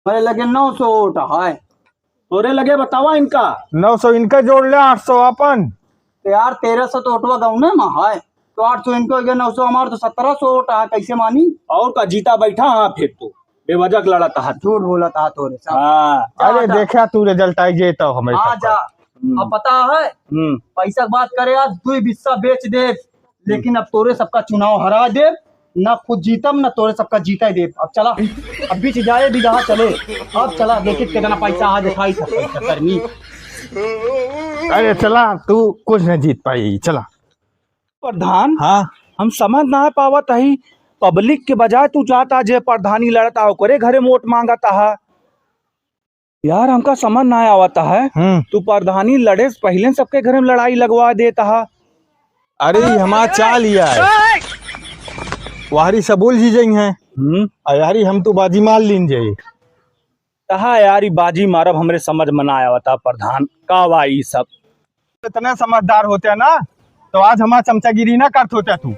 मेरे लगे 900 वोट है। तोरे लगे बतावा इनका। 900 इनका जोड़ ले, 800 अपन। तो यार 1300 तो वोटवा गाँव में है, तो 800 इनको हो गया, 900 हमारे, तो 1700 वोट है, कैसे मानी? और का जीता बैठा हाँ फिर तू बेवजह लड़ा था। झूठ बोला था तोरे साहब। हाँ अरे देखा तू रिजल्ट आई जे तो हमें हाँ जा। अब पता है पैसा की बात करे, आज 2 बिस्सा बेच दे, लेकिन अब तोरे सबका चुनाव हरा दे, न खुद जीतम न तोरे सबका जीता दे। अब चला, अब बीच जाए बिगहा चले। अब चला देखिए कितना पैसा आज दिखाई करनी। अरे चला, तू कुछ नहीं जीत पाई, चला। प्रधान हाँ हम समझ ना पावत ही, पब्लिक के बजाय तू चाहता जे प्रधानी लड़ता हो करे घरे वोट मांगता है यार, हमका समझ ना आवता है। तू प्रधानी लड़े से पहले सबके घर में लड़ाई लगवा देता है। अरे हमारा चाल लिया है, वारी सबूल जी जई हैं। यारी हम तो बाजी मार लीन जाई। कहा यार ये बाजी मारब हमरे समझ में ना आवता प्रधान का वाई सब। इतने समझदार होते ना तो आज हमारा चमचागिरी ना करत होता तू।